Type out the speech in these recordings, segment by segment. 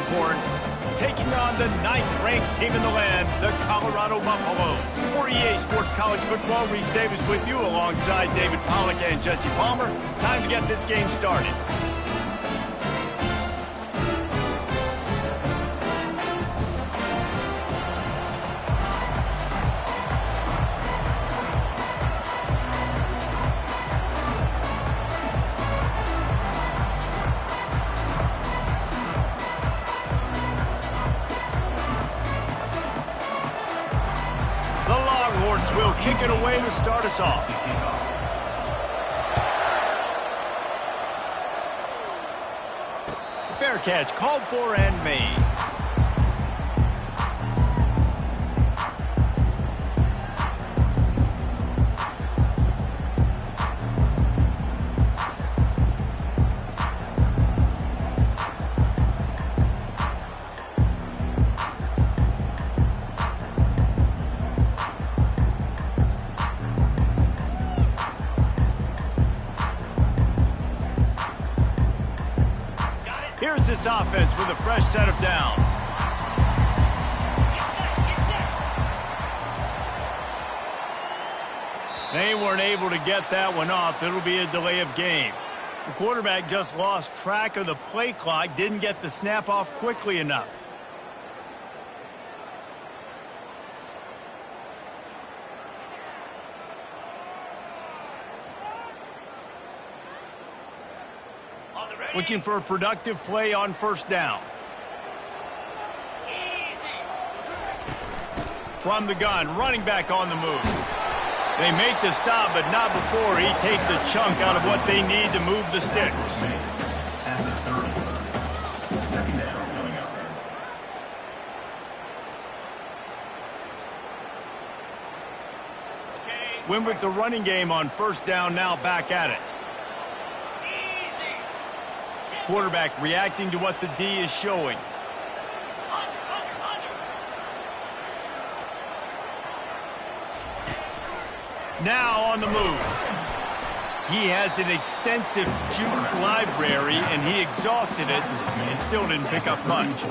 Longhorns, taking on the 9th-ranked team in the land, the Colorado Buffaloes. For EA Sports College Football, Reese Davis with you alongside David Pollack and Jesse Palmer. Time to get this game started. Will kick it away to start us off. Fair catch called for and made. Here's this offense with a fresh set of downs. They weren't able to get that one off. It'll be a delay of game. The quarterback just lost track of the play clock, didn't get the snap off quickly enough. Looking for a productive play on first down. From the gun, running back on the move. They make the stop, but not before he takes a chunk out of what they need to move the sticks. Win with the running game on first down, now back at it. Quarterback reacting to what the D is showing. Now on the move. He has an extensive juke library, and he exhausted it and still didn't pick up much.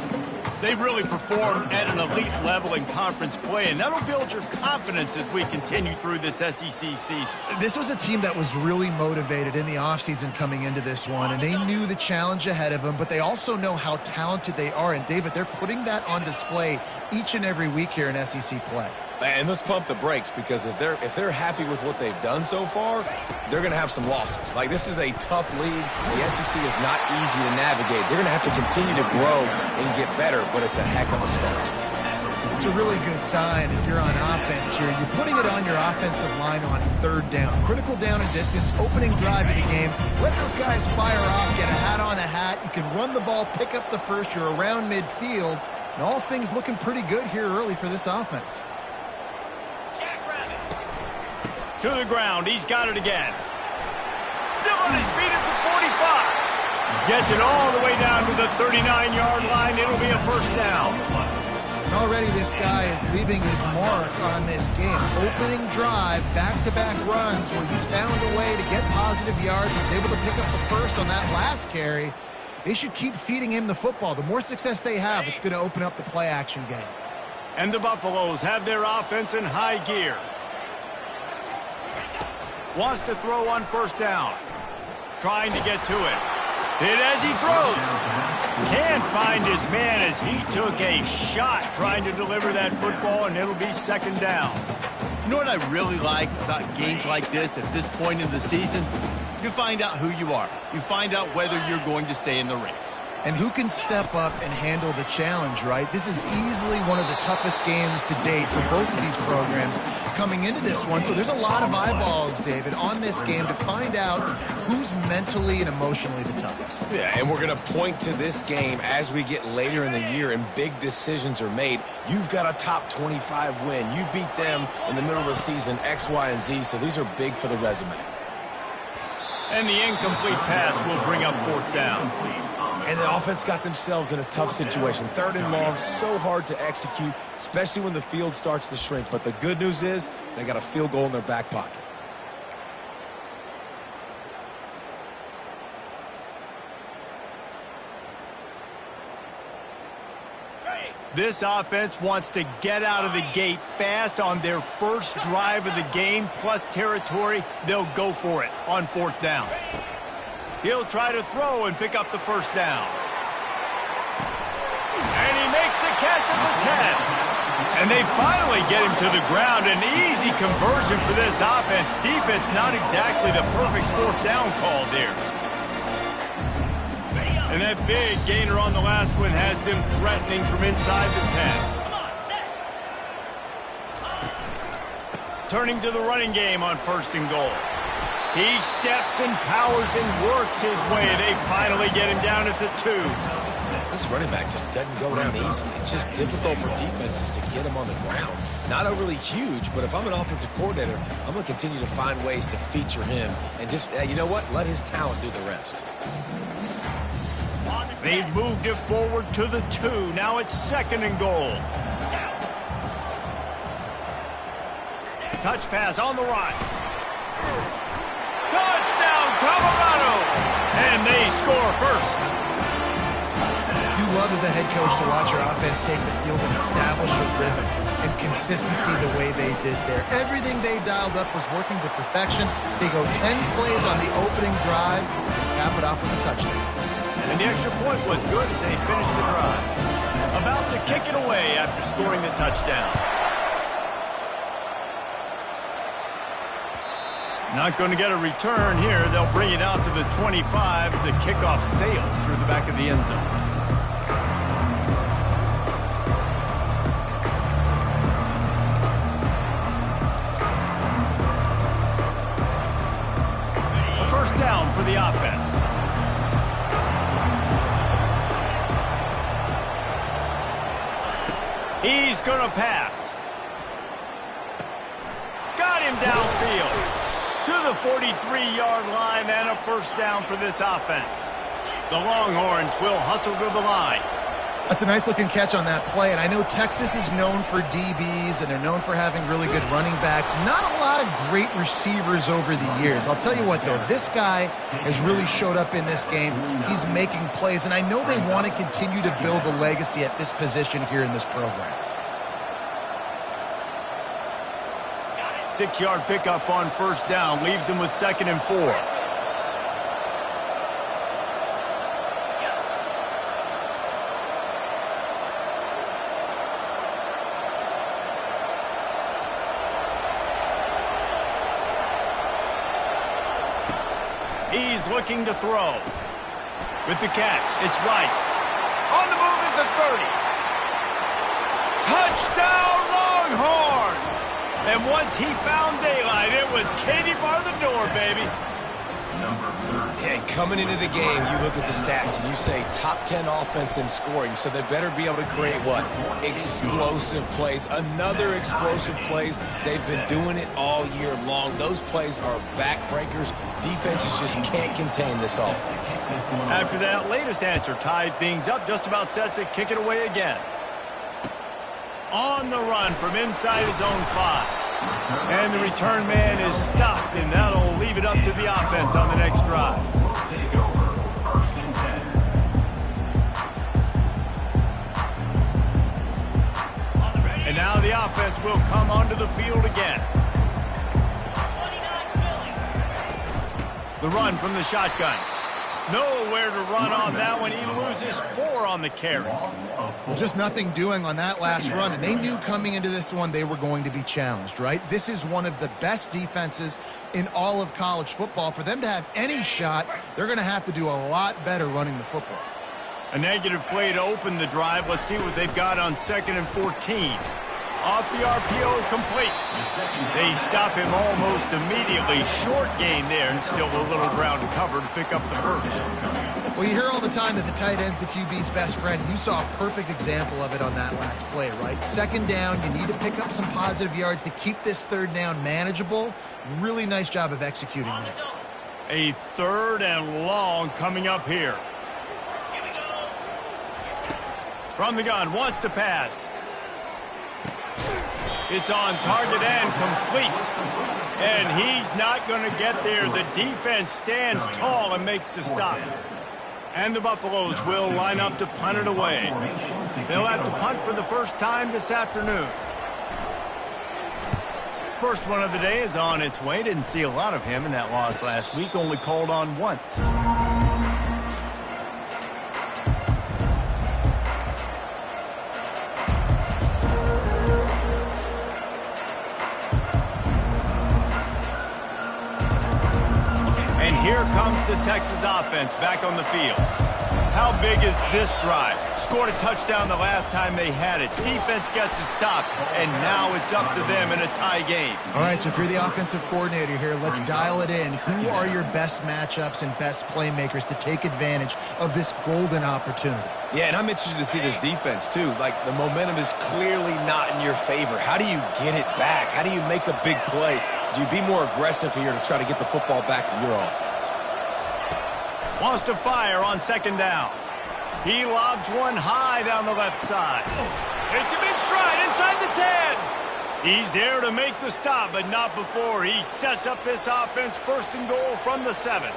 They've really performed at an elite level in conference play, and that'll build your confidence as we continue through this SEC season. This was a team that was really motivated in the offseason coming into this one, and they knew the challenge ahead of them, but they also know how talented they are. And, David, they're putting that on display each and every week here in SEC play. And let's pump the brakes, because if they're happy with what they've done so far, they're going to have some losses. Like, this is a tough league. The SEC is not easy to navigate. They're going to have to continue to grow and get better, but it's a heck of a start. It's a really good sign if you're on offense here. You're putting it on your offensive line on third down. Critical down and distance, opening drive of the game. Let those guys fire off, get a hat on a hat. You can run the ball, pick up the first. You're around midfield. And all things looking pretty good here early for this offense. To the ground, he's got it again. Still on his feet at the 45. Gets it all the way down to the 39-yard line. It'll be a first down. And already this guy is leaving his mark on this game. Opening drive, back-to-back runs where he's found a way to get positive yards. He was able to pick up the first on that last carry. They should keep feeding him the football. The more success they have, it's going to open up the play-action game. And the Buffaloes have their offense in high gear. Wants to throw on first down. Trying to get to it. Hit as he throws. Can't find his man as he took a shot trying to deliver that football, and it'll be second down. You know what I really like about games like this at this point in the season? You find out who you are. You find out whether you're going to stay in the race. And who can step up and handle the challenge, right? This is easily one of the toughest games to date for both of these programs coming into this one. So there's a lot of eyeballs, David, on this game to find out who's mentally and emotionally the toughest. Yeah, and we're going to point to this game as we get later in the year and big decisions are made. You've got a top 25 win. You beat them in the middle of the season, X, Y, and Z. So these are big for the resume. And the incomplete pass will bring up fourth down. And the offense got themselves in a tough situation. Third and long, so hard to execute, especially when the field starts to shrink. But the good news is they got a field goal in their back pocket. This offense wants to get out of the gate fast on their first drive of the game, plus territory. They'll go for it on 4th down. He'll try to throw and pick up the first down. And he makes the catch at the 10. And they finally get him to the ground. An easy conversion for this offense. Defense not exactly the perfect 4th down call there. And that big gainer on the last one has them threatening from inside the 10. Turning to the running game on 1st and goal. He steps and powers and works his way. They finally get him down at the 2. This running back just doesn't go down easy. It's just difficult for defenses to get him on the ground. Not overly huge, but if I'm an offensive coordinator, I'm going to continue to find ways to feature him and just, you know what, let his talent do the rest. They've moved it forward to the 2. Now it's 2nd and goal. Touch pass on the right. Touchdown, Colorado! And they score first. You love as a head coach to watch your offense take the field and establish a rhythm and consistency the way they did there. Everything they dialed up was working to perfection. They go 10 plays on the opening drive and cap it off with a touchdown. And the extra point was good as they finished the drive. About to kick it away after scoring the touchdown. Not going to get a return here. They'll bring it out to the 25 as the kickoff sails through the back of the end zone. A 1st down for the offense. He's going to pass. Got him downfield to the 43-yard line, and a 1st down for this offense. The Longhorns will hustle to the line. That's a nice-looking catch on that play, and I know Texas is known for DBs, and they're known for having really good running backs. Not a lot of great receivers over the years. I'll tell you what, though, this guy has really showed up in this game. He's making plays, and I know they want to continue to build a legacy at this position here in this program. 6-yard pickup on 1st down leaves them with 2nd and 4. He's looking to throw. With the catch, it's Rice. On the move is the 30. Touchdown, Longhorns! And once he found daylight, it was Katie bar the door, baby. Yeah, coming into the game, you look at the stats and you say top 10 offense in scoring, so they better be able to create what? Explosive plays. Another explosive plays. They've been doing it all year long. Those plays are backbreakers. Defenses just can't contain this offense. After that latest answer tied things up, just about set to kick it away again. On the run from inside his own 5. And the return man is stopped, and that'll leave it up to the offense on the next drive. And now the offense will come onto the field again. The run from the shotgun. Nowhere to run on that one. He loses 4 on the carry. Well, just nothing doing on that last run, and they knew coming into this one they were going to be challenged, right? This is one of the best defenses in all of college football. For them to have any shot, they're going to have to do a lot better running the football. A negative play to open the drive. Let's see what they've got on 2nd and 14. Off the RPO, complete. They stop him almost immediately. Short gain there, and still a little ground to cover to pick up the 1st. Well, you hear all the time that the tight end's the QB's best friend. You saw a perfect example of it on that last play, right? 2nd down, you need to pick up some positive yards to keep this 3rd down manageable. Really nice job of executing there. A 3rd and long coming up here. From the gun, wants to pass. It's on target and complete. And he's not going to get there. The defense stands tall and makes the stop. And the Buffaloes will line up to punt it away. They'll have to punt for the first time this afternoon. First one of the day is on its way. Didn't see a lot of him in that loss last week. Only called on once. And here comes the Texas offense back on the field. How big is this drive? Scored a touchdown the last time they had it. Defense gets a stop, and now it's up to them in a tie game. All right, so if you're the offensive coordinator here, let's dial it in. Who are your best matchups and best playmakers to take advantage of this golden opportunity? Yeah, and I'm interested to see this defense, too. Like, the momentum is clearly not in your favor. How do you get it back? How do you make a big play? Do you be more aggressive here to try to get the football back to your offense? Wants to fire on second down. He lobs one high down the left side. Hits him in stride inside the 10. He's there to make the stop, but not before he sets up this offense first and goal from the 7.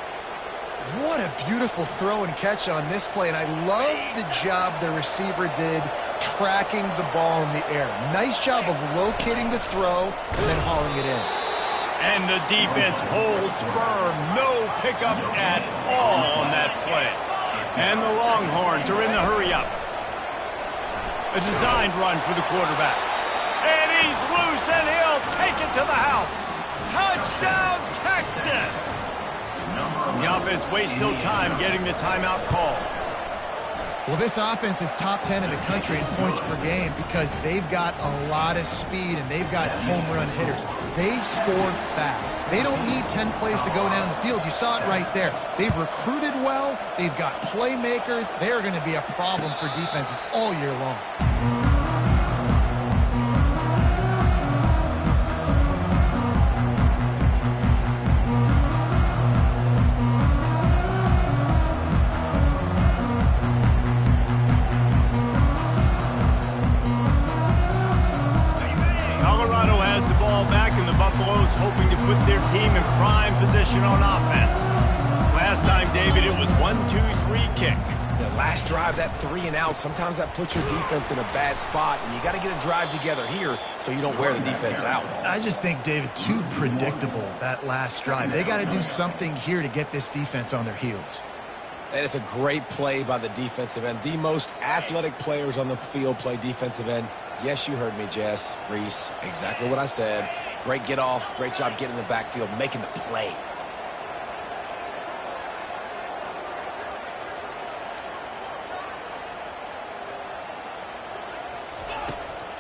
What a beautiful throw and catch on this play, and I love the job the receiver did tracking the ball in the air. Nice job of locating the throw and then hauling it in. And the defense holds firm. No pickup at all on that play. And the Longhorns are in the hurry-up. A designed run for the quarterback. And he's loose, and he'll take it to the house. Touchdown, Texas! The offense wastes no time getting the timeout call. Well, this offense is top 10 in the country in points per game because they've got a lot of speed and they've got home run hitters. They score fast. They don't need 10 plays to go down the field. You saw it right there. They've recruited well. They've got playmakers. They are going to be a problem for defenses all year long. Buffalo's hoping to put their team in prime position on offense. Last time, David, it was 1-2-3 kick. The last drive, that 3 and out, sometimes that puts your defense in a bad spot, and you got to get a drive together here so you don't wear the defense out. I just think, David, too predictable, that last drive. They got to do something here to get this defense on their heels. And it's a great play by the defensive end. The most athletic players on the field play defensive end. Yes, you heard me, Jess, Reese, exactly what I said. Great get off, great job getting in the backfield, making the play.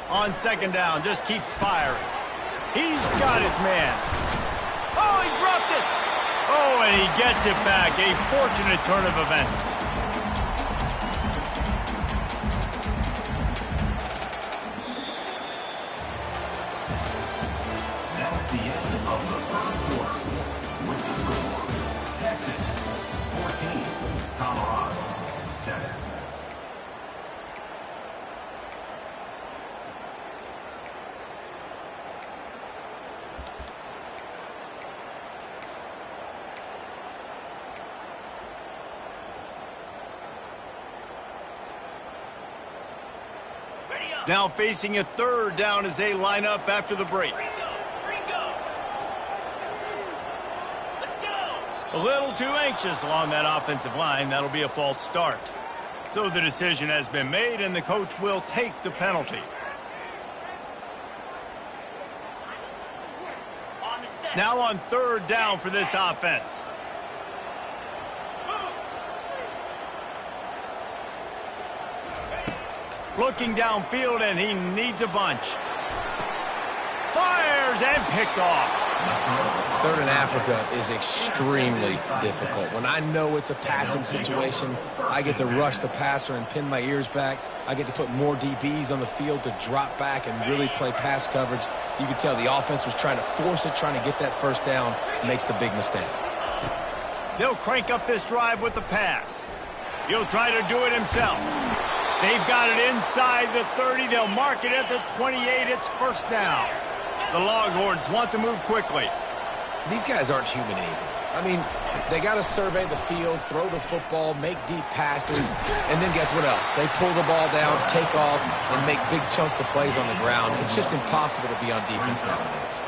On second down, just keeps firing. He's got his man. Oh, he dropped it. Oh, and he gets it back. A fortunate turn of events. That's the end of the third quarter. With the score, Texas 14, Colorado 7. Now facing a third down as they line up after the break. A little too anxious along that offensive line. That'll be a false start. So the decision has been made, and the coach will take the penalty. Now on third down for this offense. Looking downfield, and he needs a bunch. Fires and picked off. Third in Africa is extremely difficult. When I know it's a passing situation, I get to rush the passer and pin my ears back. I get to put more DBs on the field to drop back and really play pass coverage. You can tell the offense was trying to force it, trying to get that first down, makes the big mistake. They'll crank up this drive with the pass. He'll try to do it himself. They've got it inside the 30. They'll mark it at the 28. It's first down. The Longhorns want to move quickly. These guys aren't human anymore. I mean, They got to survey the field, throw the football, make deep passes, and then guess what else? They pull the ball down, take off, and make big chunks of plays on the ground. It's just impossible to be on defense nowadays.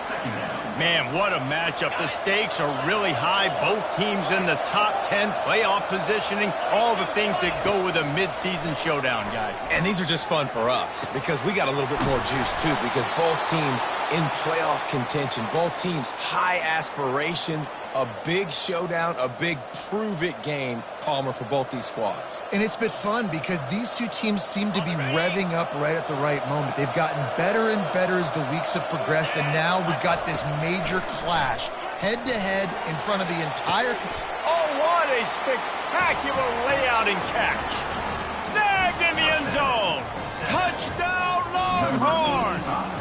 Man, what a matchup. The stakes are really high. Both teams in the top 10, playoff positioning, all the things that go with a midseason showdown, guys. And these are just fun for us because we got a little bit more juice, too, because both teams in playoff contention, both teams high aspirations, a big showdown, a big prove-it game, Palmer, for both these squads. And it's been fun because these two teams seem to be revving up right at the right moment. They've gotten better and better as the weeks have progressed, and now we've got this major clash, head-to-head in front of the entire... Oh, what a spectacular layout and catch. Snagged in the end zone. Touchdown, Longhorns.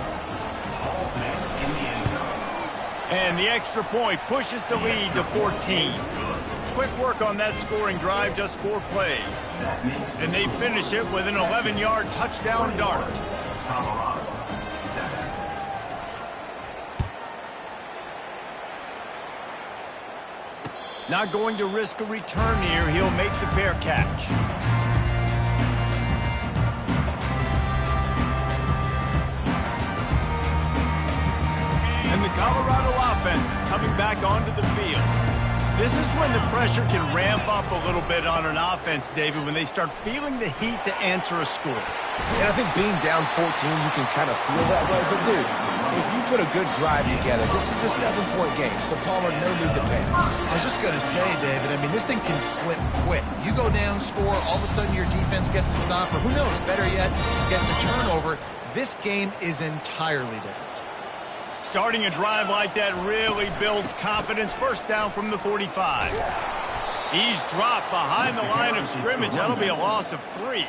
And the extra point pushes the lead to 14. Quick work on that scoring drive, just 4 plays. And they finish it with an 11-yard touchdown dart. Not going to risk a return here. He'll make the fair catch. And the Colorado offense is coming back onto the field. This is when the pressure can ramp up a little bit on an offense, David, when they start feeling the heat to answer a score. And I think being down 14, you can kind of feel that way. But, dude, if you put a good drive together, this is a 7-point game. So, Palmer, no need to panic. I was just going to say, David, I mean, this thing can flip quick. You go down, score, all of a sudden your defense gets a stop, or who knows, better yet, gets a turnover. This game is entirely different. Starting a drive like that really builds confidence. First down from the 45. He's dropped behind the line of scrimmage. That'll be a loss of 3.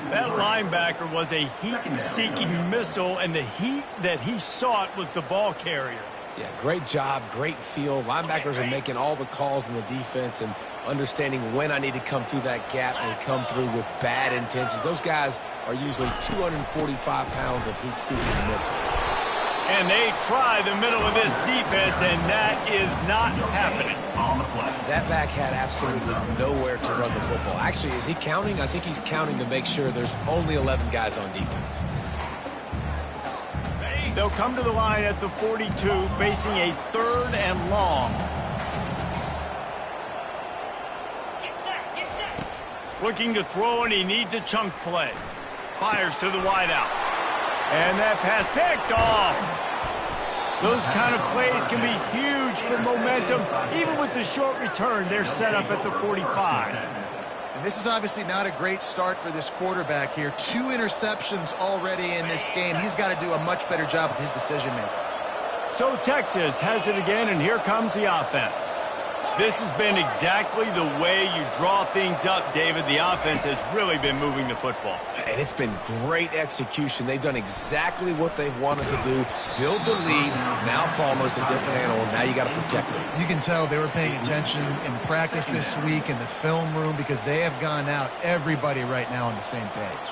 That linebacker was a heat-seeking missile, and the heat that he sought was the ball carrier. Yeah, great job, great feel. Linebackers are making all the calls in the defense and understanding when I need to come through that gap and come through with bad intentions. Those guys are usually 245 pounds of heat-seeking missile. And they try the middle of this defense, and that is not happening. That back had absolutely nowhere to run the football. Actually, is he counting? I think he's counting to make sure there's only 11 guys on defense. They'll come to the line at the 42, facing a 3rd and long. Looking to throw, and he needs a chunk play. Fires to the wideout. And that pass picked off. Those kind of plays can be huge for momentum. Even with the short return, they're set up at the 45. And this is obviously not a great start for this quarterback here. 2 interceptions already in this game. He's got to do a much better job with his decision-making. So Texas has it again, and here comes the offense. This has been exactly the way you draw things up, David. The offense has really been moving the football. And it's been great execution. They've done exactly what they've wanted to do. Build the lead. Now Palmer's a different animal. Now you got to protect him. You can tell they were paying attention in practice this week in the film room because they have gone out, everybody right now on the same page.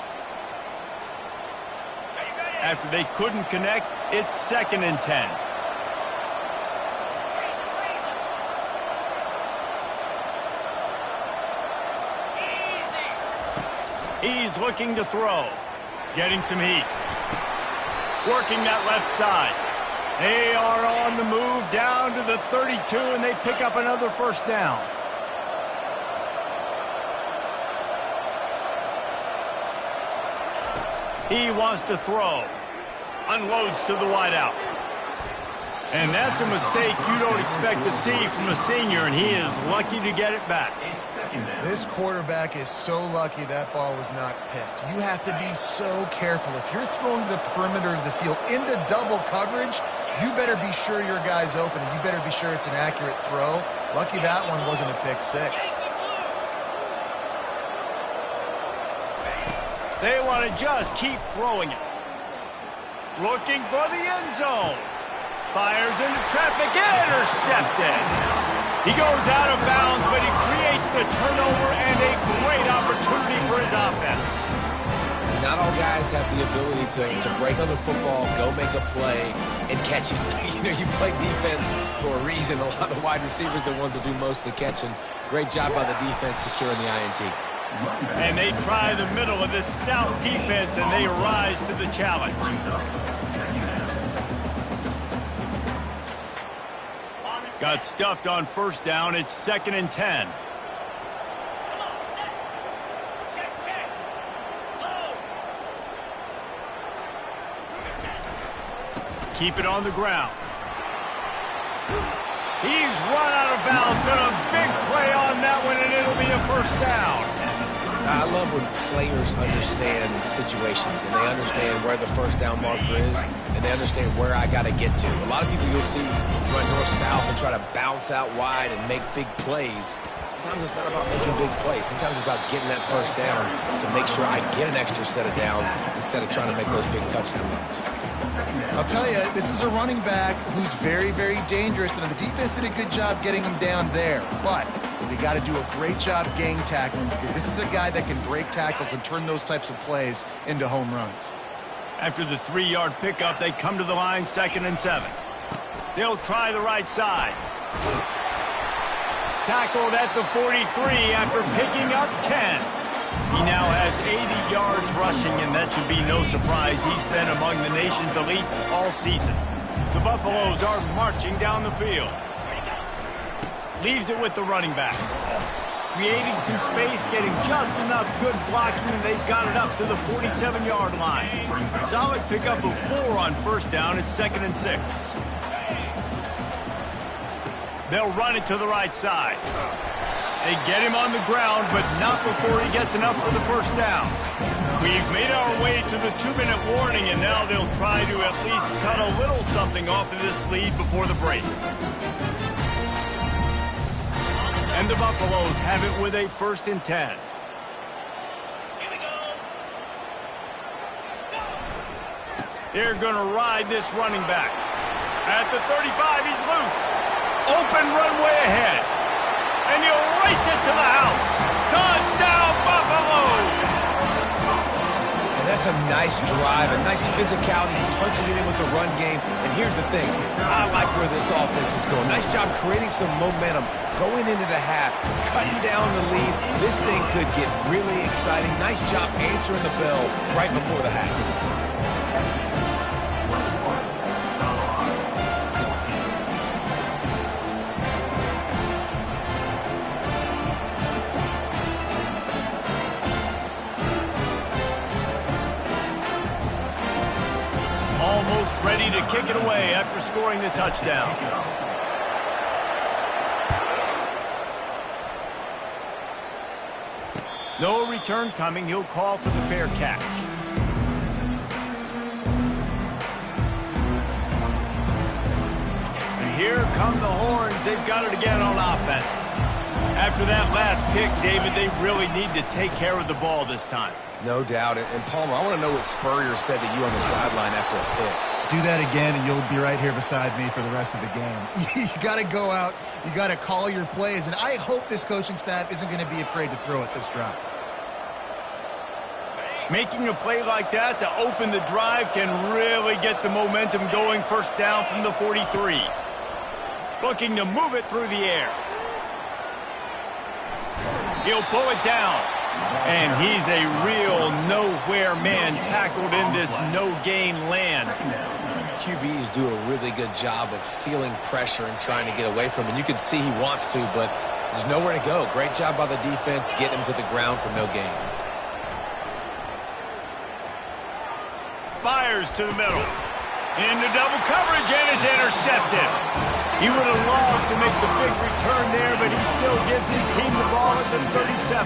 After they couldn't connect, it's 2nd and 10. He's looking to throw. Getting some heat. Working that left side. They are on the move down to the 32, and they pick up another 1st down. He wants to throw. Unloads to the wideout. And that's a mistake you don't expect to see from a senior, and he is lucky to get it back. This quarterback is so lucky that ball was not picked. You have to be so careful. If you're throwing to the perimeter of the field into double coverage, you better be sure your guy's open, and you better be sure it's an accurate throw. Lucky that one wasn't a pick 6. They want to just keep throwing it. Looking for the end zone. Fires into traffic, intercepted. He goes out of bounds, but he creates the turnover and a great opportunity for his offense. not all guys have the ability to break on the football, go make a play, and catch it. You play defense for a reason. A lot of the wide receivers are the ones that do most of the catching. Great job by the defense securing the INT. And they try the middle of this stout defense, and they rise to the challenge. Got stuffed on first down. It's 2nd and 10. Keep it on the ground. He's run out of bounds, but a big play on that one, and it'll be a first down. I love when players understand situations, and they understand where the first down marker is, and they understand where I got to get to. A lot of people you'll see run north-south and try to bounce out wide and make big plays. Sometimes it's not about making big plays. Sometimes it's about getting that first down to make sure I get an extra set of downs instead of trying to make those big touchdown runs. I'll tell you, this is a running back who's very, very dangerous, and the defense did a good job getting him down there. But we got to do a great job gang tackling, because this is a guy that can break tackles and turn those types of plays into home runs. After the 3-yard pickup, they come to the line, 2nd and 7. They'll try the right side. Tackled at the 43 after picking up 10. He now has 80 yards rushing, and that should be no surprise. He's been among the nation's elite all season. The Buffaloes are marching down the field. Leaves it with the running back. Creating some space, getting just enough good blocking, and they've got it up to the 47-yard line. Solid pickup of 4 on first down. It's 2nd and 6. They'll run it to the right side. They get him on the ground, but not before he gets enough for the first down. We've made our way to the 2-minute warning, and now they'll try to at least cut a little something off of this lead before the break. And the Buffaloes have it with a 1st and 10. They're going to ride this running back. At the 35, he's loose. Open runway ahead. And he'll race it to the house. Touchdown, Buffaloes! And that's a nice drive, a nice physicality, punching it in with the run game. And here's the thing, I like where this offense is going. Nice job creating some momentum, going into the half, cutting down the lead. This thing could get really exciting. Nice job answering the bell right before the half. Almost ready to kick it away after scoring the touchdown. No return coming. He'll call for the fair catch. And here come the horns. They've got it again on offense. After that last pick, David, they really need to take care of the ball this time. No doubt. And Palmer, I want to know what Spurrier said to you on the sideline after a pick. Do that again, and you'll be right here beside me for the rest of the game. You got to go out. You got to call your plays, and I hope this coaching staff isn't going to be afraid to throw it this drive. Making a play like that to open the drive can really get the momentum going. First down from the 43. Looking to move it through the air. He'll pull it down. And he's a real nowhere man, tackled in this no-gain land. QBs do a really good job of feeling pressure and trying to get away from it. You can see he wants to, but there's nowhere to go. Great job by the defense, getting him to the ground for no gain. Fires to the middle. Into double coverage, and it's intercepted. He would have loved to make the big return there, but he still gives his team the ball at the 37.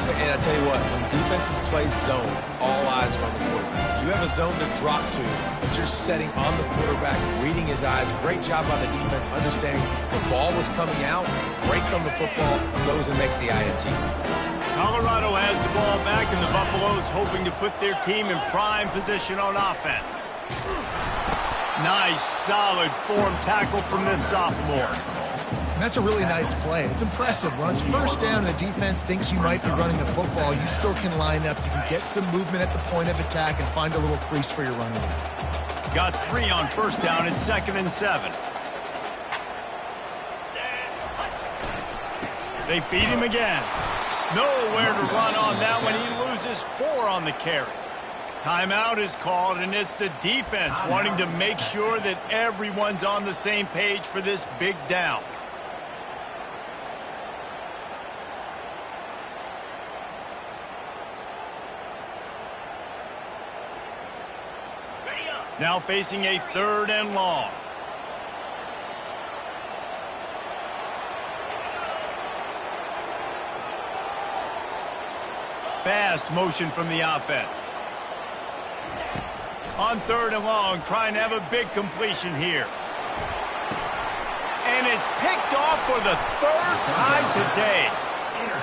And I tell you what, when defenses play zone, all eyes are on the quarterback. You have a zone to drop to, but you're setting on the quarterback, reading his eyes. Great job by the defense, understanding the ball was coming out, breaks on the football, goes and makes the INT. Colorado has the ball back, and the Buffaloes hoping to put their team in prime position on offense. Nice, solid form tackle from this sophomore. And that's a really nice play. It's impressive. When it's first down and the defense thinks you might be running the football, you still can line up. You can get some movement at the point of attack and find a little crease for your running back. Got 3 on first down and 2nd and 7. They feed him again. Nowhere to run on that one. He loses 4 on the carry. Timeout is called, and it's the defense wanting to make sure that everyone's on the same page for this big down. Now facing a 3rd and long. Fast motion from the offense. On 3rd and long, trying to have a big completion here. And it's picked off for the 3rd time today.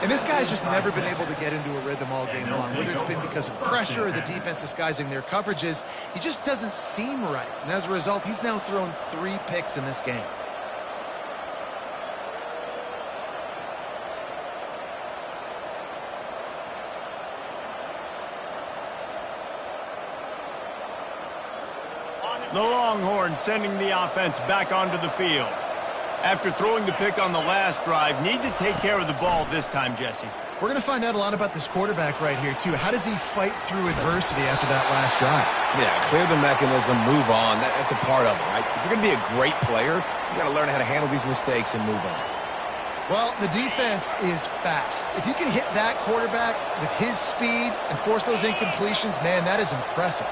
And this guy's just never been able to get into a rhythm all game long. Whether it's been because of pressure or the defense disguising their coverages, he just doesn't seem right. And as a result, he's now thrown 3 picks in this game. The Longhorns sending the offense back onto the field. After throwing the pick on the last drive, need to take care of the ball this time, Jesse. We're going to find out a lot about this quarterback right here, too. How does he fight through adversity after that last drive? Yeah, clear the mechanism, move on. That's a part of it, right? If you're going to be a great player, you got to learn how to handle these mistakes and move on. Well, the defense is fast. If you can hit that quarterback with his speed and force those incompletions, man, that is impressive.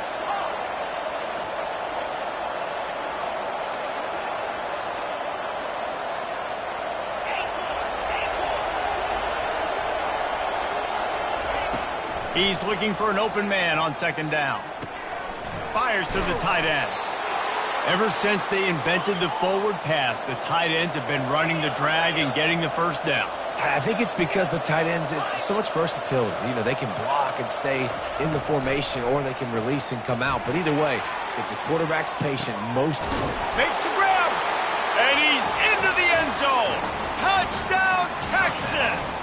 He's looking for an open man on 2nd down. Fires to the tight end. Ever since they invented the forward pass, the tight ends have been running the drag and getting the first down. I think it's because the tight ends is so much versatility. You know, they can block and stay in the formation, or they can release and come out. But either way, if the quarterback's patient, most... Makes the grab, and he's into the end zone. Touchdown, Texas!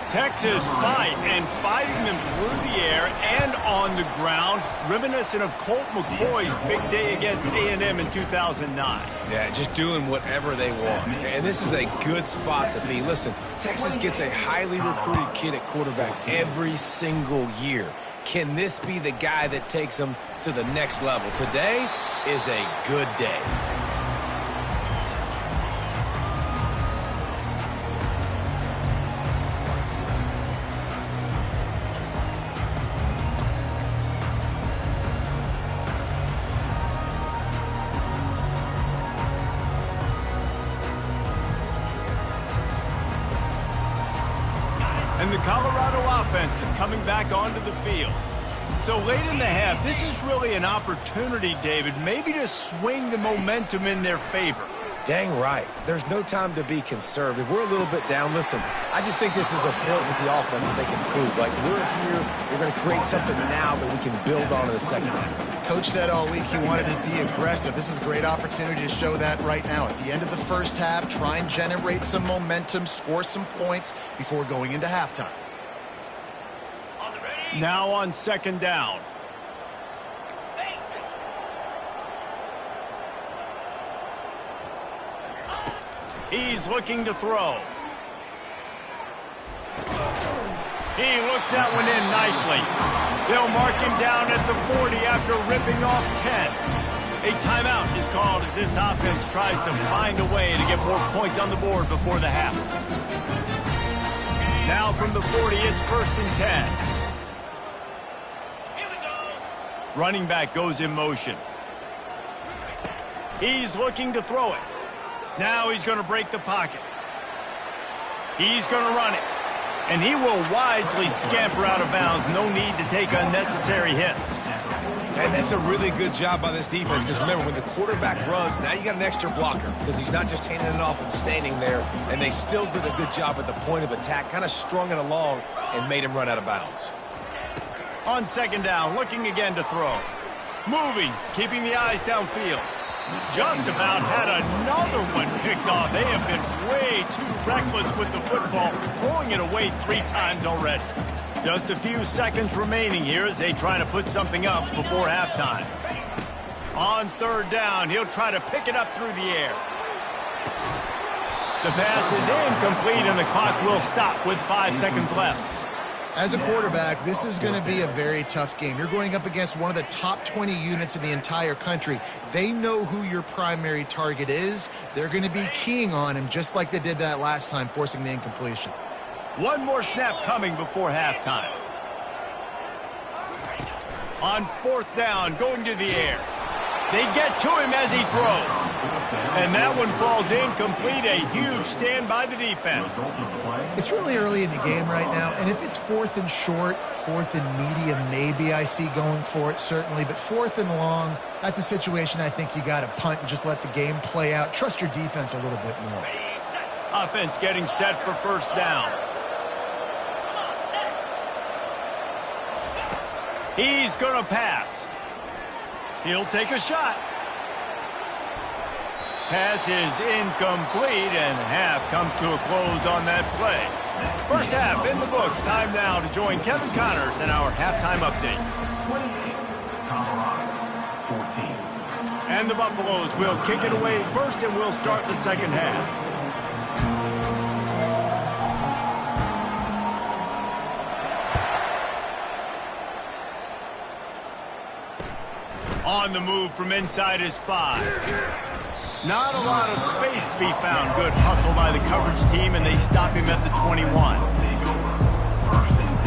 Texas fighting them through the air and on the ground, reminiscent of Colt McCoy's big day against A&M in 2009. Yeah, just doing whatever they want. And this is a good spot to be. Listen, Texas gets a highly recruited kid at quarterback every single year. Can this be the guy that takes them to the next level? Today is a good day. And the Colorado offense is coming back onto the field. So late in the half, this is really an opportunity, David, maybe to swing the momentum in their favor. Dang right. There's no time to be conservative. We're a little bit down. Listen, I just think this is a point with the offense that they can prove. Like, we're here, we're going to create something now that we can build on in the second half. Coach said all week he wanted to be aggressive. This is a great opportunity to show that right now. At the end of the first half, try and generate some momentum, score some points before going into halftime. Now on 2nd down. He's looking to throw. He looks that one in nicely. They'll mark him down at the 40 after ripping off 10. A timeout is called as this offense tries to find a way to get more points on the board before the half. Now from the 40, it's 1st and 10. Running back goes in motion. He's looking to throw it. Now he's going to break the pocket. He's going to run it. And he will wisely scamper out of bounds. No need to take unnecessary hits. And that's a really good job by this defense, because remember, when the quarterback runs, now you got an extra blocker, because he's not just handing it off and standing there, and they still did a good job at the point of attack, kind of strung it along and made him run out of bounds. On 2nd down, looking again to throw. Moving, keeping the eyes downfield. Just about had another one picked off. They have been way too reckless with the football, throwing it away 3 times already. Just a few seconds remaining here as they try to put something up before halftime. On 3rd down, he'll try to pick it up through the air. The pass is incomplete, and the clock will stop with 5 seconds left. As a quarterback, this is going to be a very tough game. You're going up against one of the top 20 units in the entire country. They know who your primary target is. They're going to be keying on him just like they did that last time, forcing the incompletion. One more snap coming before halftime. On 4th down, going to the air. They get to him as he throws. And that one falls incomplete. A huge stand by the defense. It's really early in the game right now, and if it's 4th and short, 4th and medium, maybe I see going for it, certainly. But 4th and long, that's a situation I think you got to punt and just let the game play out. Trust your defense a little bit more. Offense getting set for 1st down. He's going to pass. He'll take a shot. Pass is incomplete, and half comes to a close on that play. 1st half in the books. Time now to join Kevin Connors in our halftime update. 28, Colorado, 14. And the Buffaloes will kick it away first, and we'll start the 2nd half. On the move from inside his 5. Not a lot of space to be found. Good hustle by the coverage team, and they stop him at the 21. Take over. 1st and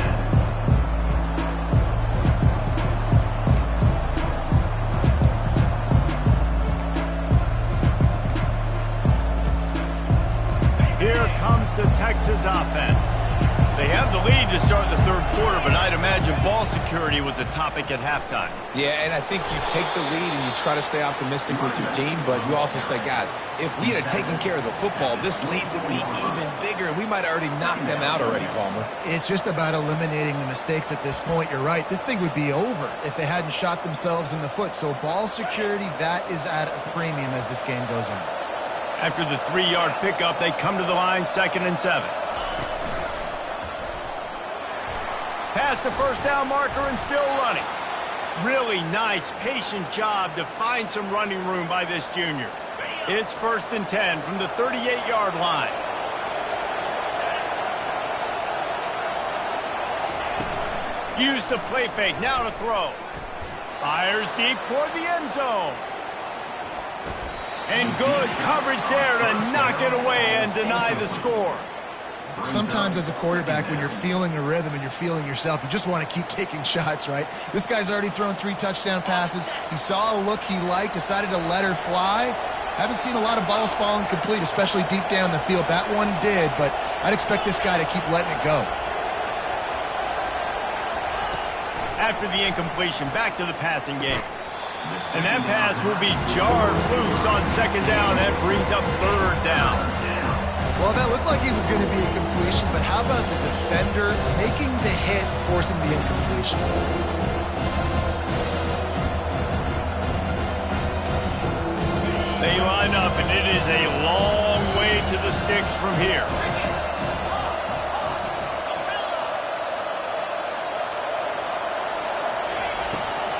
10. Here comes the Texas offense. They have the lead to start the 3rd quarter, but I'd imagine ball security was a topic at halftime. Yeah, and I think you take the lead and you try to stay optimistic with your team, but you also say, guys, if we had taken care of the football, this lead would be even bigger, and we might have already knocked them out already, Palmer. It's just about eliminating the mistakes at this point. You're right. This thing would be over if they hadn't shot themselves in the foot. So ball security, that is at a premium as this game goes on. After the 3-yard pickup, they come to the line, 2nd and 7. Past the 1st down marker and still running. Really nice, patient job to find some running room by this junior. It's 1st and 10 from the 38-yard line. Use the play fake, now to throw. Fires deep toward the end zone. And good coverage there to knock it away and deny the score. Sometimes as a quarterback, when you're feeling a rhythm and you're feeling yourself, you just want to keep taking shots, right? This guy's already thrown 3 touchdown passes. He saw a look he liked, decided to let her fly. Haven't seen a lot of balls falling complete, especially deep down the field. That one did, but I'd expect this guy to keep letting it go. After the incompletion, back to the passing game. And that pass will be jarred loose on 2nd down. That brings up 3rd down. Well, that looked like it was going to be a completion, but how about the defender making the hit, forcing the incompletion? They line up, and it is a long way to the sticks from here.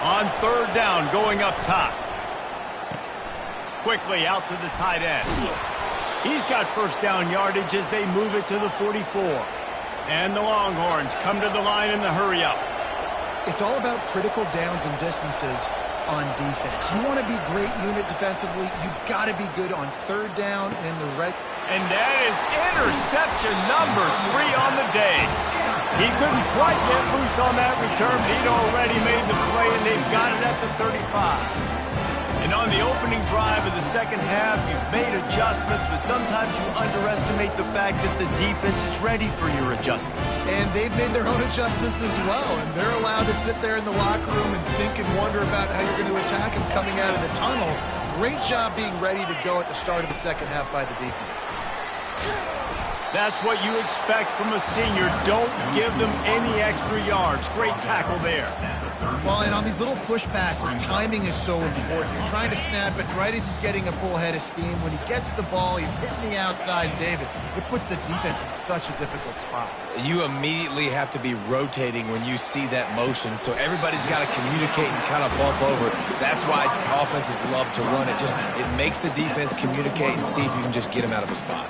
On 3rd down, going up top. Quickly out to the tight end. He's got 1st down yardage as they move it to the 44. And the Longhorns come to the line in the hurry-up. It's all about critical downs and distances on defense. You want to be great unit defensively, you've got to be good on 3rd down and in the red. And that is interception number 3 on the day. He couldn't quite get loose on that return. He'd already made the play, and they've got it at the 35. And on the opening drive of the 2nd half, you've made adjustments, but sometimes you underestimate the fact that the defense is ready for your adjustments. And they've made their own adjustments as well, and they're allowed to sit there in the locker room and think and wonder about how you're going to attack them coming out of the tunnel. Great job being ready to go at the start of the 2nd half by the defense. That's what you expect from a senior. Don't give them any extra yards. Great tackle there. Well, and on these little push passes, timing is so important. You're trying to snap it right as he's getting a full head of steam. When he gets the ball, he's hitting the outside, David. It puts the defense in such a difficult spot. You immediately have to be rotating when you see that motion, so everybody's got to communicate and kind of bump over. That's why offenses love to run it. It makes the defense communicate and see if you can just get him out of a spot.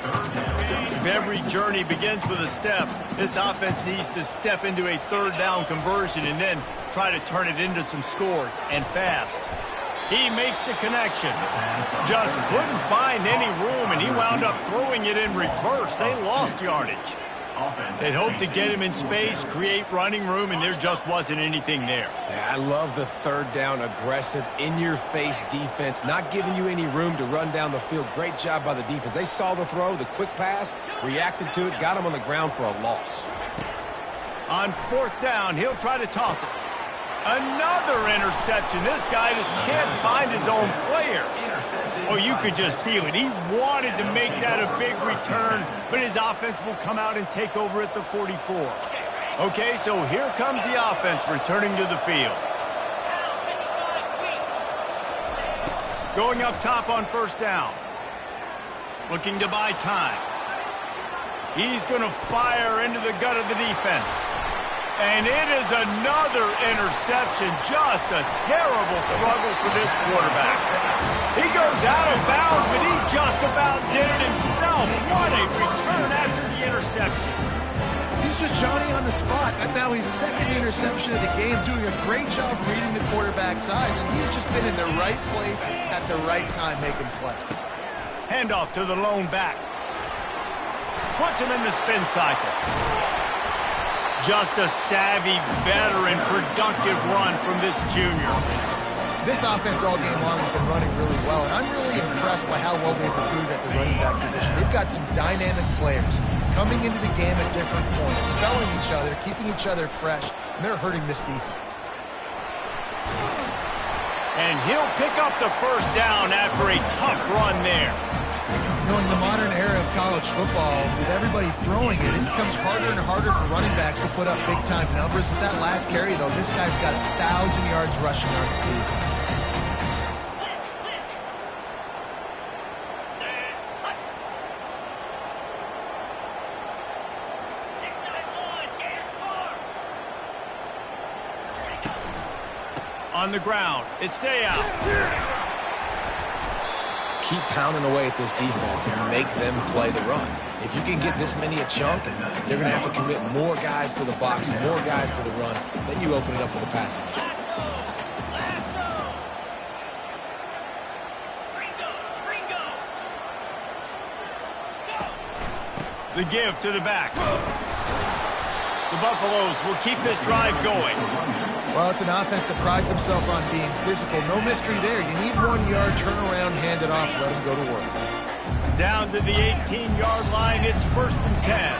If every journey begins with a step, this offense needs to step into a third down conversion and then try to turn it into some scores, and fast. He makes the connection. Just couldn't find any room, and he wound up throwing it in reverse. They lost yardage. They'd hoped to get him in space, create running room, and there just wasn't anything there. I love the third down, aggressive, in-your-face defense, not giving you any room to run down the field. Great job by the defense. They saw the throw, the quick pass, reacted to it, got him on the ground for a loss. On fourth down, he'll try to toss it. Another interception. This guy just can't find his own players. Oh, you could just feel it. He wanted to make that a big return, but his offense will come out and take over at the 44. Okay, so here comes the offense returning to the field. Going up top on first down. Looking to buy time. He's going to fire into the gut of the defense. And it is another interception. Just a terrible struggle for this quarterback. He goes out of bounds, but he just about did it himself. What a return after the interception. He's just Johnny on the spot. And now his second interception of the game, doing a great job reading the quarterback's eyes, and he's just been in the right place at the right time making plays. Handoff to the lone back. Puts him in the spin cycle. Just a savvy, veteran, productive run from this junior. This offense all game long has been running really well, and I'm really impressed by how well they've recruited at the running back position. They've got some dynamic players coming into the game at different points, spelling each other, keeping each other fresh, and they're hurting this defense. And he'll pick up the first down after a tough run there. You know, in the modern era of college football, with everybody throwing it, it becomes harder and harder for running backs to put up big-time numbers. With that last carry, though, this guy's got 1,000 yards rushing on the season. On the ground, it's Sayal. Keep pounding away at this defense and make them play the run. If you can get this many a chunk, they're going to have to commit more guys to the box, more guys to the run. Then you open it up for the passing game. The give to the back. The Buffaloes will keep this drive going. Well, it's an offense that prides themselves on being physical. No mystery there. You need 1 yard, turn around, hand it off, let them go to work. Down to the 18-yard line, it's 1st and 10.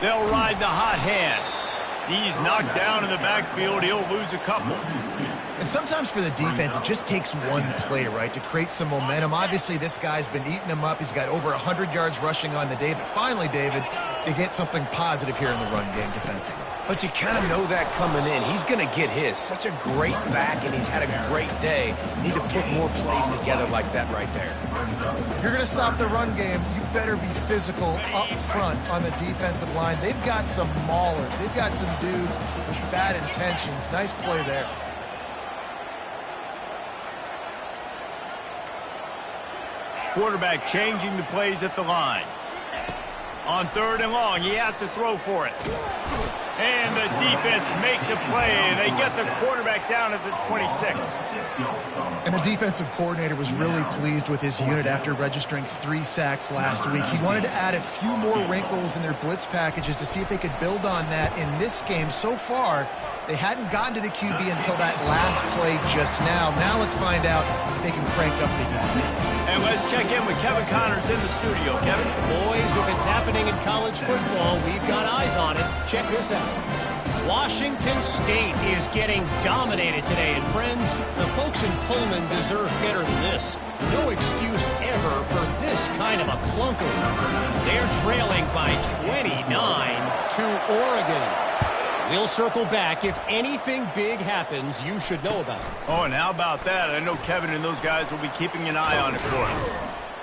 They'll ride the hot hand. He's knocked down in the backfield. He'll lose a couple. And sometimes for the defense, it just takes one play, right, to create some momentum. Obviously, this guy's been eating them up. He's got over 100 yards rushing on the day. But finally, David, they get something positive here in the run game defensively. But you kind of know that coming in. He's going to get his. Such a great back, and he's had a great day. Need to put more plays together like that right there. If you're going to stop the run game, you better be physical up front on the defensive line. They've got some maulers. They've got some dudes with bad intentions. Nice play there. Quarterback changing the plays at the line. On 3rd and long, he has to throw for it. And the defense makes a play, and they get the quarterback down at the 26. And the defensive coordinator was really pleased with his unit after registering 3 sacks last week. He wanted to add a few more wrinkles in their blitz packages to see if they could build on that in this game. So far, they hadn't gotten to the QB until that last play just now. Now let's find out if they can crank up the heat. And let's check in with Kevin Connors in the studio. Kevin? Boys, if it's happening in college football, we've got eyes on it. Check this out. Washington State is getting dominated today. And friends, the folks in Pullman deserve better than this. No excuse ever for this kind of a clunker. They they're trailing by 29 to Oregon. We'll circle back. If anything big happens, you should know about it. Oh, and how about that? I know Kevin and those guys will be keeping an eye on it for us.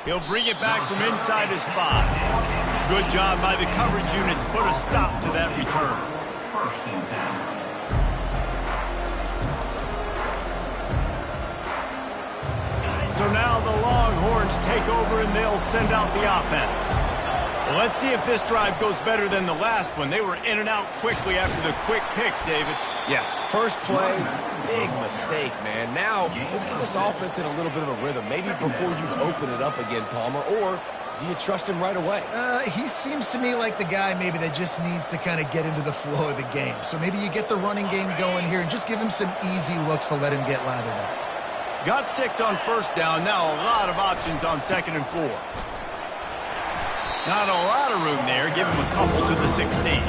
He'll bring it back from inside his 5. Good job by the coverage unit to put a stop to that return. First and 10. So now the Longhorns take over and they'll send out the offense. Well, let's see if this drive goes better than the last one. They were in and out quickly after the quick pick, David. Yeah, first play, big mistake, man. Now, let's get this offense in a little bit of a rhythm. Maybe before you open it up again, Palmer, or do you trust him right away? He seems to me like the guy maybe that just needs to kind of get into the flow of the game. So maybe you get the running game going here and just give him some easy looks to let him get lathered up. Got 6 on first down. Now a lot of options on 2nd and 4. Not a lot of room there. Give him a couple to the 16.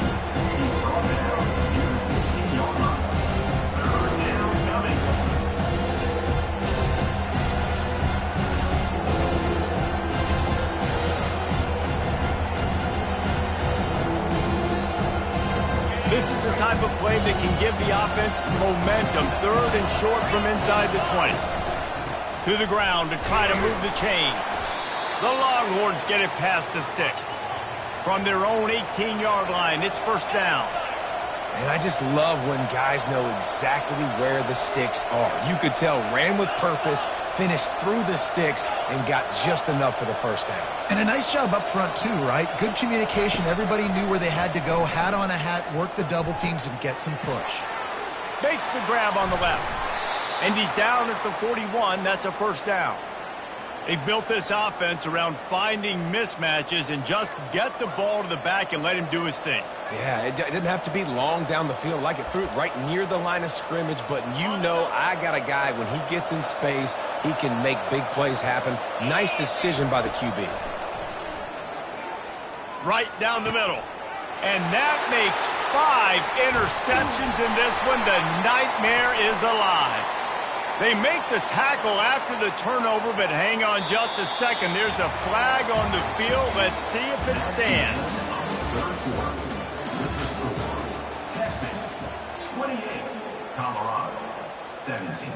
This is the type of play that can give the offense momentum. 3rd and short from inside the 20. To the ground to try to move the chains. The Longhorns get it past the sticks. From their own 18-yard line, it's first down. And I just love when guys know exactly where the sticks are. You could tell ran with purpose, finished through the sticks, and got just enough for the first down. And a nice job up front, too, right? Good communication. Everybody knew where they had to go. Hat on a hat, work the double teams, and get some push. Makes the grab on the left. And he's down at the 41. That's a first down. They've built this offense around finding mismatches and just get the ball to the back and let him do his thing. Yeah, it didn't have to be long down the field. Like it threw it right near the line of scrimmage, but you know I got a guy, when he gets in space, he can make big plays happen. Nice decision by the QB. Right down the middle. And that makes 5 interceptions in this one. The nightmare is alive. They make the tackle after the turnover, but hang on just a second. There's a flag on the field. Let's see if it stands. Third quarter. With the score, Texas 28, Colorado 17.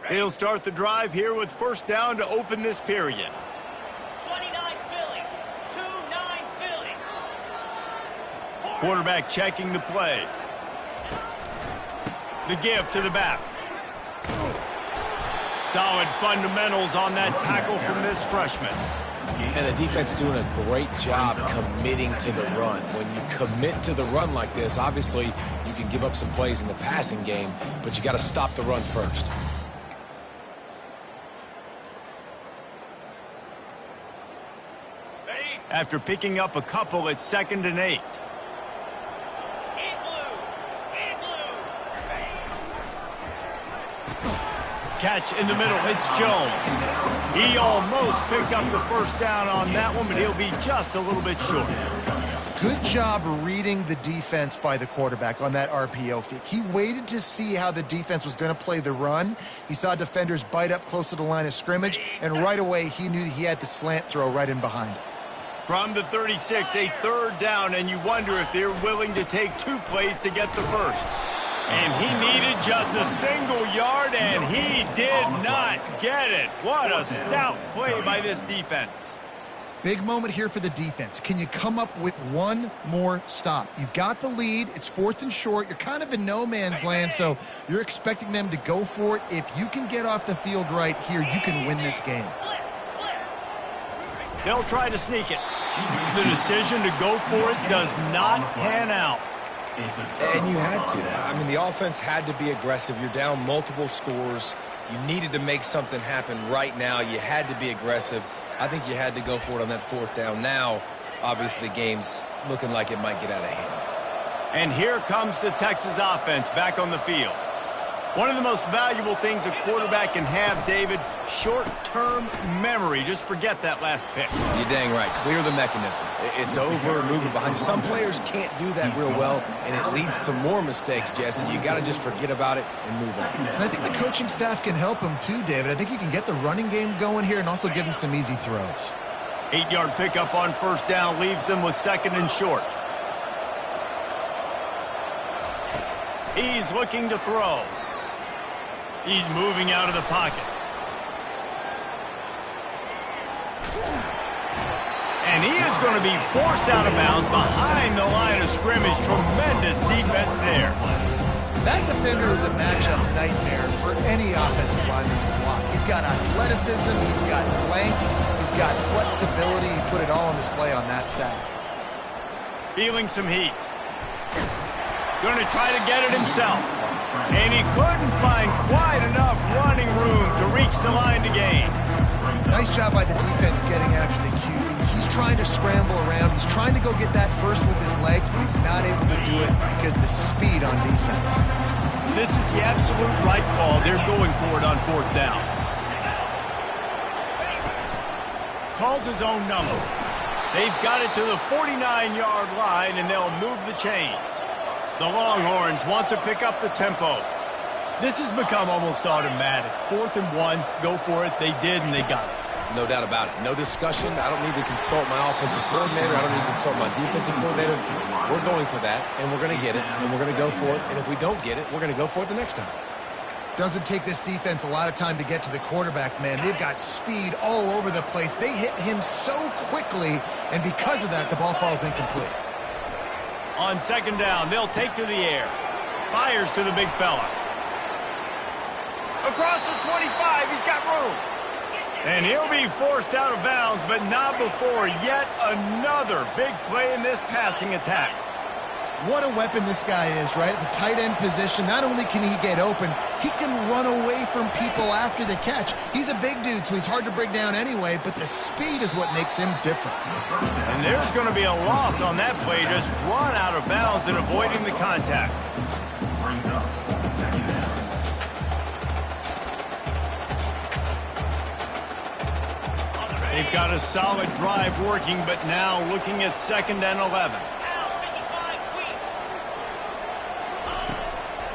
They'll start the drive here with first down to open this period. 29 Philly, 2-9 Philly. Quarterback checking the play. The give to the back. Solid fundamentals on that tackle from this freshman. And the defense doing a great job committing to the run. When you commit to the run like this, obviously you can give up some plays in the passing game, but you got to stop the run first. After picking up a couple, it's 2nd and 8. Catch in the middle, it's Jones. He almost picked up the first down on that one, but he'll be just a little bit short. Good job reading the defense by the quarterback on that RPO fake. He waited to see how the defense was going to play the run. He saw defenders bite up close to the line of scrimmage, and right away he knew he had the slant throw right in behind it. From the 36, a 3rd down, and you wonder if they're willing to take 2 plays to get the first. And he needed just a single yard, and he did not get it. What a stout play by this defense. Big moment here for the defense. Can you come up with one more stop? You've got the lead. It's 4th and short. You're kind of in no man's land, so you're expecting them to go for it. If you can get off the field right here, you can win this game. They'll try to sneak it. The decision to go for it does not pan out. And you had to. I mean, the offense had to be aggressive. You're down multiple scores. You needed to make something happen right now. You had to be aggressive. I think you had to go for it on that 4th down. Now, obviously, the game's looking like it might get out of hand. And here comes the Texas offense back on the field. One of the most valuable things a quarterback can have, David, short-term memory. Just forget that last pick. You're dang right. Clear the mechanism. It's over, move it behind you. Some players can't do that real well, and it leads to more mistakes, Jesse. You got to just forget about it and move on. And I think the coaching staff can help him too, David. I think you can get the running game going here and also give him some easy throws. 8-yard pickup on first down leaves them with second and short. He's looking to throw. He's moving out of the pocket. And he is going to be forced out of bounds behind the line of scrimmage. Tremendous defense there. That defender is a matchup nightmare for any offensive lineman to block. He's got athleticism, he's got length, he's got flexibility. He put it all on display on that sack. Feeling some heat. Going to try to get it himself. And he couldn't find quite enough running room to reach the line to gain. Nice job by the defense getting after the QB. He's trying to scramble around. He's trying to go get that first with his legs, but he's not able to do it because of the speed on defense. This is the absolute right call. They're going for it on fourth down. Calls his own number. They've got it to the 49-yard line, and they'll move the chains. The Longhorns want to pick up the tempo. This has become almost automatic. 4th and 1, go for it. They did, and they got it. No doubt about it. No discussion. I don't need to consult my offensive coordinator. I don't need to consult my defensive coordinator. We're going for that, and we're going to get it, and we're going to go for it. And if we don't get it, we're going to go for it the next time. Doesn't take this defense a lot of time to get to the quarterback, man. They've got speed all over the place. They hit him so quickly, and because of that, the ball falls incomplete. On second down, they'll take to the air. Fires to the big fella. Across the 25, he's got room. And he'll be forced out of bounds, but not before yet another big play in this passing attack. What a weapon this guy is, right? At the tight end position, not only can he get open, he can run away from people after the catch. He's a big dude, so he's hard to bring down anyway, but the speed is what makes him different. And there's going to be a loss on that play, just run out of bounds and avoiding the contact. Brings up second down. They've got a solid drive working, but now looking at 2nd and 11.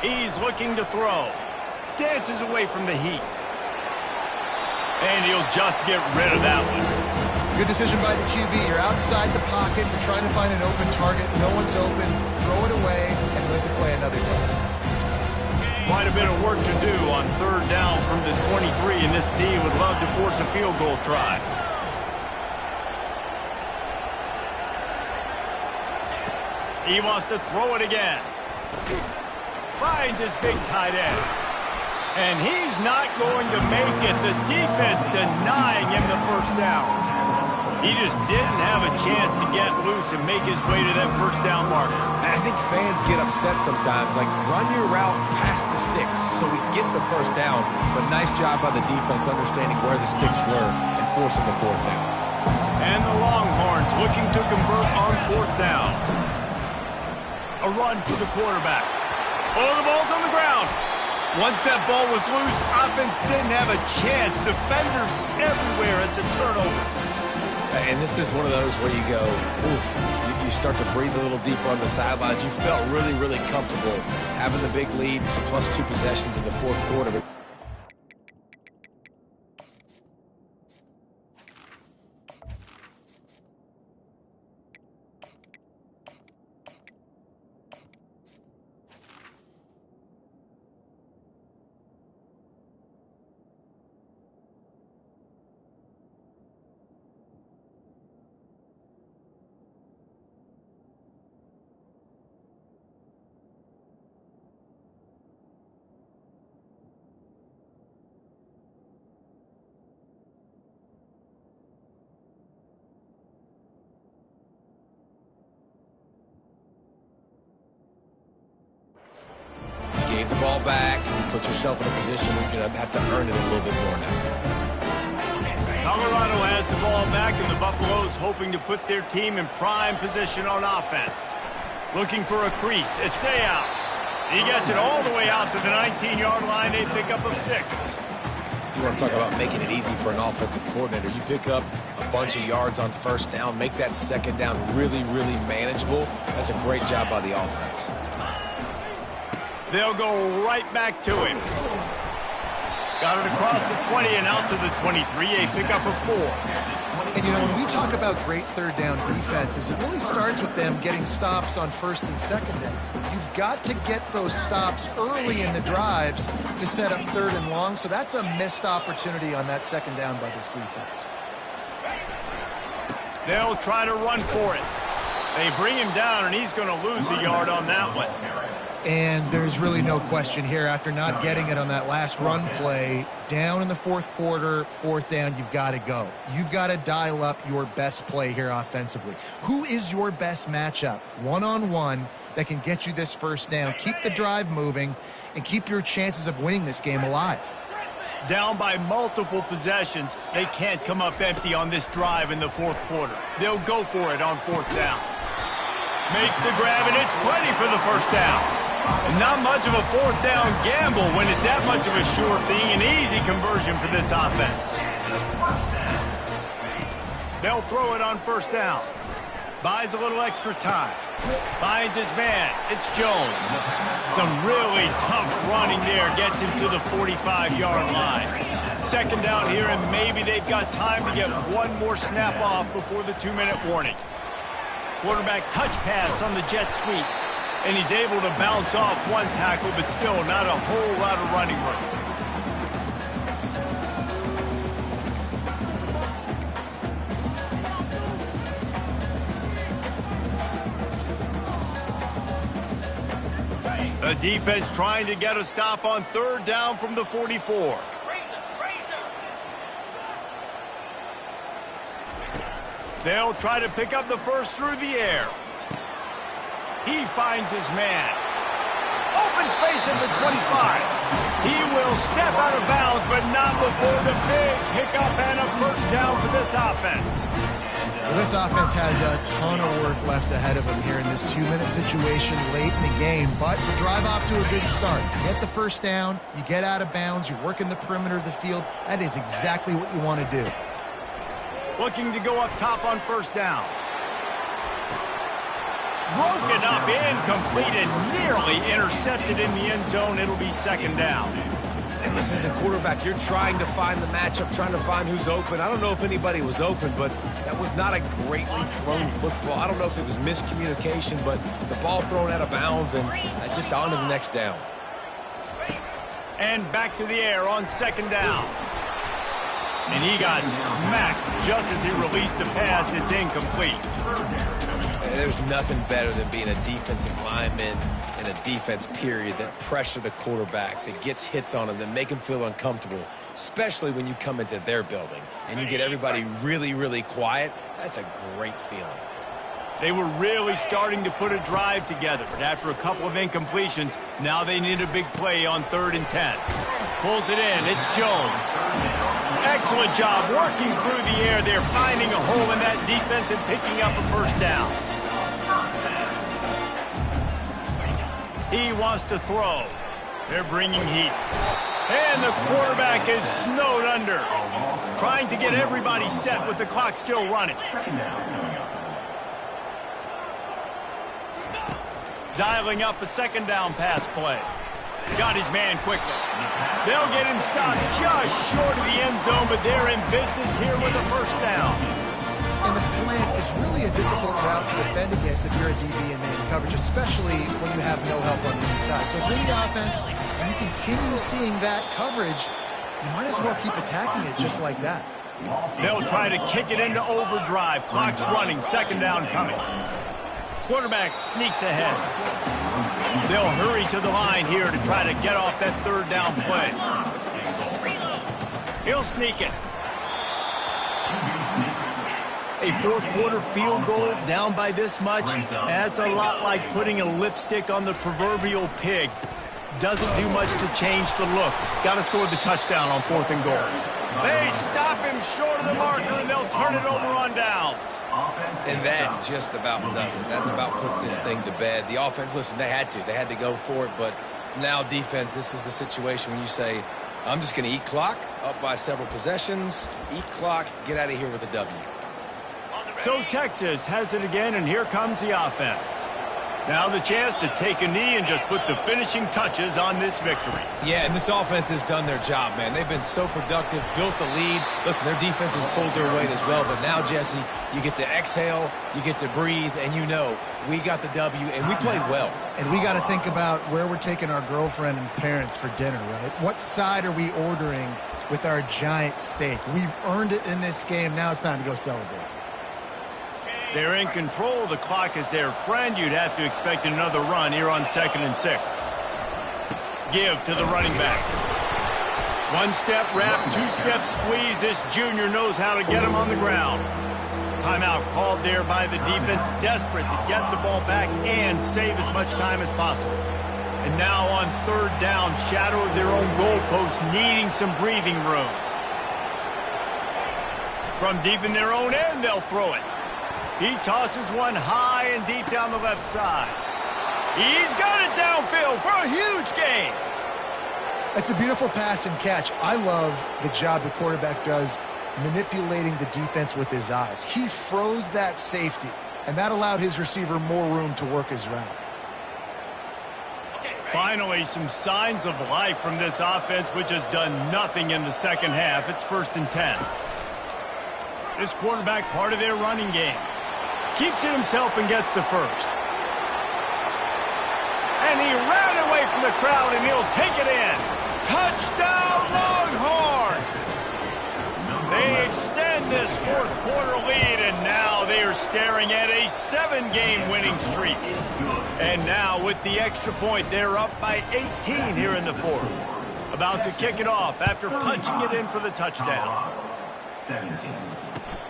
He's looking to throw. Dances away from the heat. And he'll just get rid of that one. Good decision by the QB. You're outside the pocket. You're trying to find an open target. No one's open. Throw it away and live to play another day. Quite a bit of work to do on 3rd down from the 23, and this D would love to force a field goal try. He wants to throw it again. Finds his big tight end. And he's not going to make it. The defense denying him the first down. He just didn't have a chance to get loose and make his way to that first down marker. I think fans get upset sometimes. Like, run your route past the sticks so we get the first down. But nice job by the defense understanding where the sticks were and forcing the 4th down. And the Longhorns looking to convert on 4th down. A run for the quarterback. Oh, the ball's on the ground. Once that ball was loose, offense didn't have a chance. Defenders everywhere. It's a turnover. And this is one of those where you go, ooh, you start to breathe a little deeper on the sidelines. You felt really, really comfortable having the big lead to +2 possessions in the 4th quarter. Gave the ball back, and put yourself in a position where you're going to have to earn it a little bit more now. Colorado has the ball back, and the Buffaloes hoping to put their team in prime position on offense. Looking for a crease. It's out. He gets it all the way out to the 19-yard line, a pickup of 6. You want to talk about making it easy for an offensive coordinator. You pick up a bunch of yards on first down, make that second down really, really manageable. That's a great job by the offense. They'll go right back to him. Got it across the 20 and out to the 23, a pickup of 4. And, you know, when we talk about great third down defenses, it really starts with them getting stops on first and second down. You've got to get those stops early in the drives to set up third and long, so that's a missed opportunity on that second down by this defense. They'll try to run for it. They bring him down, and he's going to lose a yard on that one. And there's really no question here, after not getting it on that last run play, down in the fourth quarter, fourth down, you've got to go. You've got to dial up your best play here offensively. Who is your best matchup, one-on-one, that can get you this first down, keep the drive moving, and keep your chances of winning this game alive? Down by multiple possessions, they can't come up empty on this drive in the fourth quarter. They'll go for it on fourth down. Makes the grab, and it's plenty for the first down. And not much of a fourth down gamble when it's that much of a sure thing, an easy conversion for this offense. They'll throw it on first down. Buys a little extra time. Finds his man. It's Jones. Some really tough running there gets him to the 45-yard line. Second down here, and maybe they've got time to get one more snap off before the 2-minute warning. Quarterback touch pass on the jet sweep. And he's able to bounce off one tackle, but still not a whole lot of running room. The defense trying to get a stop on third down from the 44. They'll try to pick up the first through the air. He finds his man. Open space in the 25. He will step out of bounds, but not before the big pickup and a first down for this offense. Well, this offense has a ton of work left ahead of them here in this 2-minute situation late in the game, but you drive off to a good start. You get the first down, you get out of bounds, you're working the perimeter of the field. That is exactly what you want to do. Looking to go up top on first down. Broken up, incomplete, and nearly intercepted in the end zone. It'll be second down. And listen, as a quarterback, you're trying to find the matchup, trying to find who's open. I don't know if anybody was open, but that was not a greatly thrown football. I don't know if it was miscommunication, but the ball thrown out of bounds and just on to the next down. And back to the air on second down. And he got smacked just as he released the pass. It's incomplete. There's nothing better than being a defensive lineman and a defense period that pressure the quarterback, that gets hits on him, that make him feel uncomfortable, especially when you come into their building and you get everybody really, really quiet. That's a great feeling. They were really starting to put a drive together, but after a couple of incompletions, now they need a big play on 3rd and 10. Pulls it in. It's Jones. Excellent job working through the air. They're finding a hole in that defense and picking up a first down. He wants to throw. They're bringing heat. And the quarterback is snowed under. Trying to get everybody set with the clock still running. Dialing up a second down pass play. Got his man quickly. They'll get him stopped just short of the end zone, but they're in business here with a first down. And the slant is really a difficult route to defend against if you're a DB in man coverage, especially when you have no help on the inside. So if you're the offense and you continue seeing that coverage, you might as well keep attacking it just like that. They'll try to kick it into overdrive. Clock's running. Second down coming. Quarterback sneaks ahead. They'll hurry to the line here to try to get off that third down play. He'll sneak it. A fourth quarter field goal down by this much, that's a lot like putting a lipstick on the proverbial pig. Doesn't do much to change the looks. Got to score the touchdown on 4th and goal. They stop him short of the marker, and they'll turn it over on downs. And that just about does it. That about puts this thing to bed. The offense, listen, they had to go for it, but now defense, this is the situation when you say, I'm just going to eat clock, up by several possessions, eat clock, get out of here with a W. So Texas has it again, and here comes the offense. Now the chance to take a knee and just put the finishing touches on this victory. Yeah, and this offense has done their job, man. They've been so productive, built the lead. Listen, their defense has pulled their weight as well, but now, Jesse, you get to exhale, you get to breathe, and you know we got the W, and we played well. And we got to think about where we're taking our girlfriend and parents for dinner, right? What side are we ordering with our giant steak? We've earned it in this game. Now it's time to go celebrate. They're in control. The clock is their friend. You'd have to expect another run here on 2nd and 6. Give to the running back. One-step wrap, two-step squeeze. This junior knows how to get him on the ground. Timeout called there by the defense, desperate to get the ball back and save as much time as possible. And now on 3rd down, shadow of their own goalpost, needing some breathing room. From deep in their own end, they'll throw it. He tosses one high and deep down the left side. He's got it downfield for a huge gain. That's a beautiful pass and catch. I love the job the quarterback does manipulating the defense with his eyes. He froze that safety, and that allowed his receiver more room to work his route. Finally, some signs of life from this offense, which has done nothing in the second half. It's 1st and 10. This quarterback, part of their running game. Keeps it himself and gets the first. And he ran away from the crowd, and he'll take it in. Touchdown, Longhorns! They extend this 4th quarter lead, and now they are staring at a 7-game winning streak. And now with the extra point, they're up by 18 here in the 4th. About to kick it off after punching it in for the touchdown. 17.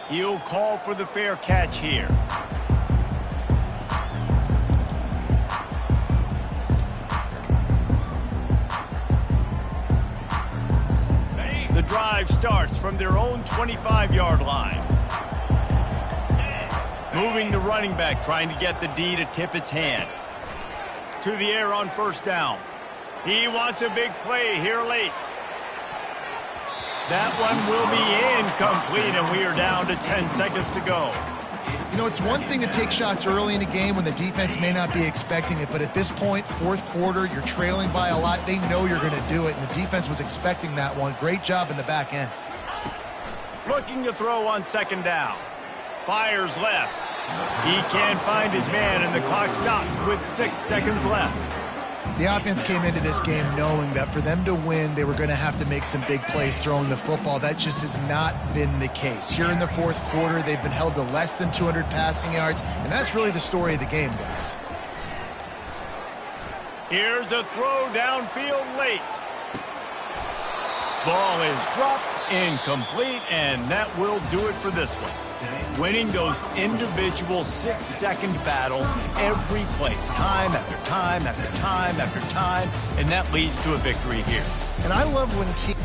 He'll call for the fair catch here. The drive starts from their own 25-yard line. Moving the running back, trying to get the D to tip its hand. To the air on 1st down. He wants a big play here late. That one will be incomplete, and we are down to 10 seconds to go. You know, it's one thing to take shots early in a game when the defense may not be expecting it, but at this point, 4th quarter, you're trailing by a lot. They know you're going to do it, and the defense was expecting that one. Great job in the back end. Looking to throw on 2nd down. Fires left. He can't find his man, and the clock stops with 6 seconds left. The offense came into this game knowing that for them to win, they were going to have to make some big plays throwing the football. That just has not been the case. Here in the 4th quarter, they've been held to less than 200 passing yards, and that's really the story of the game, guys. Here's a throw downfield late. Ball is dropped, incomplete, and that will do it for this one. Winning those individual 6-second battles every play, time after time after time after time, and that leads to a victory here. And I love when teams